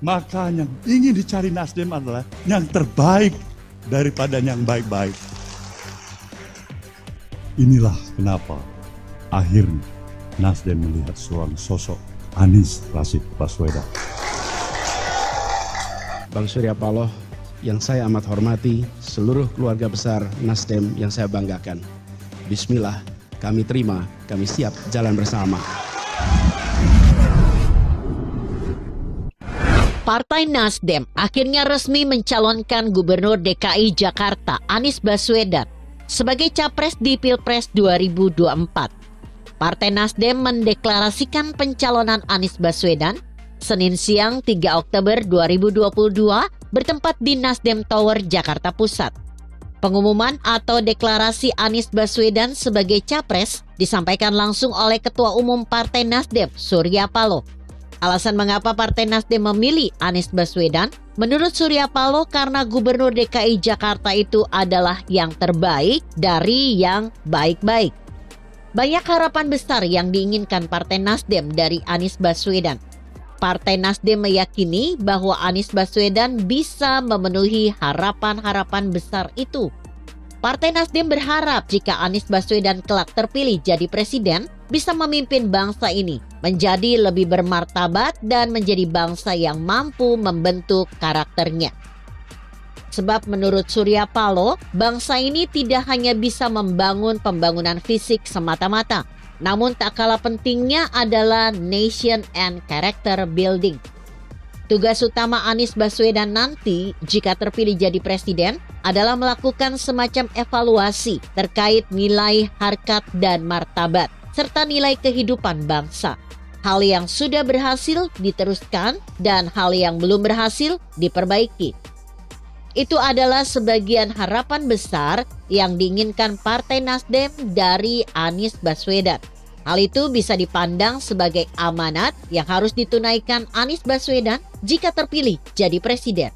Maka yang ingin dicari Nasdem adalah yang terbaik daripada yang baik-baik. Inilah kenapa akhirnya Nasdem melihat seorang sosok Anies Rashid Baswedan. Bang Surya Paloh yang saya amat hormati, seluruh keluarga besar Nasdem yang saya banggakan. Bismillah, kami terima, kami siap jalan bersama. Partai Nasdem akhirnya resmi mencalonkan Gubernur DKI Jakarta Anies Baswedan sebagai capres di Pilpres 2024. Partai Nasdem mendeklarasikan pencalonan Anies Baswedan Senin siang 3 Oktober 2022 bertempat di Nasdem Tower, Jakarta Pusat. Pengumuman atau deklarasi Anies Baswedan sebagai capres disampaikan langsung oleh Ketua Umum Partai Nasdem, Surya Paloh. Alasan mengapa Partai Nasdem memilih Anies Baswedan, menurut Surya Paloh karena Gubernur DKI Jakarta itu adalah yang terbaik dari yang baik-baik. Banyak harapan besar yang diinginkan Partai Nasdem dari Anies Baswedan. Partai Nasdem meyakini bahwa Anies Baswedan bisa memenuhi harapan-harapan besar itu. Partai Nasdem berharap jika Anies Baswedan kelak terpilih jadi presiden, bisa memimpin bangsa ini menjadi lebih bermartabat dan menjadi bangsa yang mampu membentuk karakternya. Sebab menurut Surya Paloh, bangsa ini tidak hanya bisa membangun pembangunan fisik semata-mata, namun tak kalah pentingnya adalah nation and character building. Tugas utama Anies Baswedan nanti jika terpilih jadi presiden adalah melakukan semacam evaluasi terkait nilai, harkat, dan martabat, serta nilai kehidupan bangsa. Hal yang sudah berhasil diteruskan dan hal yang belum berhasil diperbaiki. Itu adalah sebagian harapan besar yang diinginkan Partai Nasdem dari Anies Baswedan. Hal itu bisa dipandang sebagai amanat yang harus ditunaikan Anies Baswedan jika terpilih jadi presiden.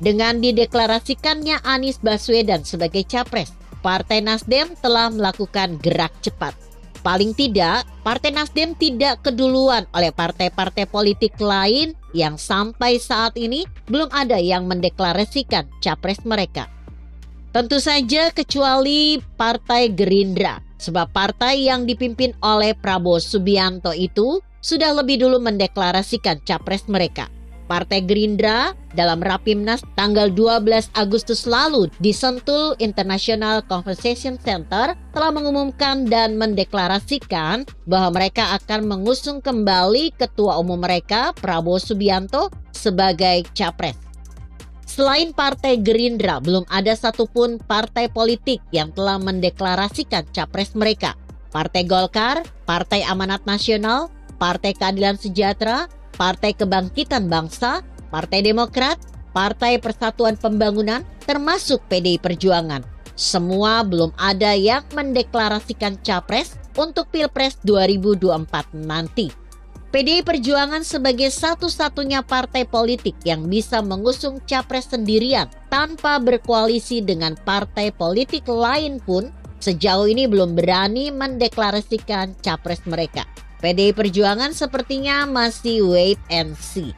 Dengan dideklarasikannya Anies Baswedan sebagai capres, Partai Nasdem telah melakukan gerak cepat. Paling tidak, Partai Nasdem tidak keduluan oleh partai-partai politik lain yang sampai saat ini belum ada yang mendeklarasikan capres mereka. Tentu saja kecuali Partai Gerindra, sebab partai yang dipimpin oleh Prabowo Subianto itu sudah lebih dulu mendeklarasikan capres mereka. Partai Gerindra dalam Rapimnas tanggal 12 Agustus lalu di Sentul International Conversation Center telah mengumumkan dan mendeklarasikan bahwa mereka akan mengusung kembali Ketua Umum mereka Prabowo Subianto sebagai capres. Selain Partai Gerindra, belum ada satupun partai politik yang telah mendeklarasikan capres mereka. Partai Golkar, Partai Amanat Nasional, Partai Keadilan Sejahtera, Partai Kebangkitan Bangsa, Partai Demokrat, Partai Persatuan Pembangunan, termasuk PDI Perjuangan. Semua belum ada yang mendeklarasikan capres untuk Pilpres 2024 nanti. PDI Perjuangan sebagai satu-satunya partai politik yang bisa mengusung capres sendirian tanpa berkoalisi dengan partai politik lain pun sejauh ini belum berani mendeklarasikan capres mereka. PDI Perjuangan sepertinya masih wait and see.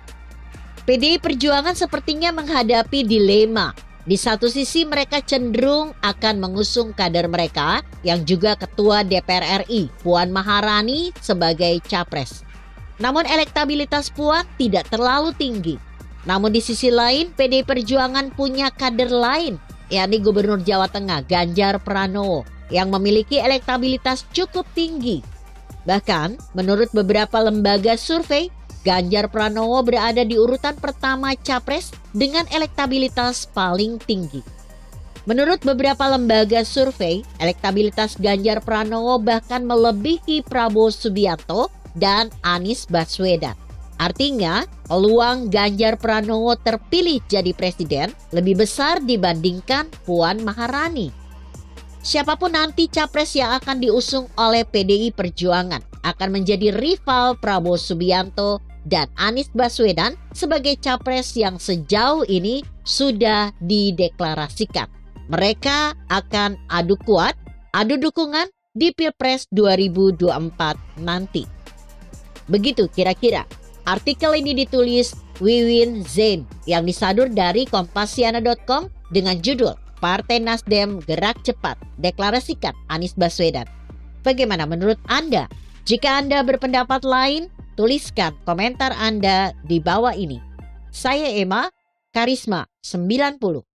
PDI Perjuangan sepertinya menghadapi dilema. Di satu sisi mereka cenderung akan mengusung kader mereka yang juga Ketua DPR RI, Puan Maharani sebagai capres. Namun elektabilitas Puan tidak terlalu tinggi. Namun di sisi lain PDI Perjuangan punya kader lain, yakni Gubernur Jawa Tengah Ganjar Pranowo yang memiliki elektabilitas cukup tinggi. Bahkan menurut beberapa lembaga survei, Ganjar Pranowo berada di urutan pertama capres dengan elektabilitas paling tinggi. Menurut beberapa lembaga survei, elektabilitas Ganjar Pranowo bahkan melebihi Prabowo Subianto dan Anies Baswedan. Artinya, peluang Ganjar Pranowo terpilih jadi presiden lebih besar dibandingkan Puan Maharani. Siapapun nanti capres yang akan diusung oleh PDI Perjuangan akan menjadi rival Prabowo Subianto dan Anies Baswedan sebagai capres yang sejauh ini sudah dideklarasikan. Mereka akan adu kuat, adu dukungan di Pilpres 2024 nanti. Begitu kira-kira. Artikel ini ditulis Wiwin Zain yang disadur dari Kompasiana.com dengan judul Partai Nasdem Gerak Cepat Deklarasikan Anies Baswedan. Bagaimana menurut Anda? Jika Anda berpendapat lain, tuliskan komentar Anda di bawah ini. Saya Emma, Karisma 90.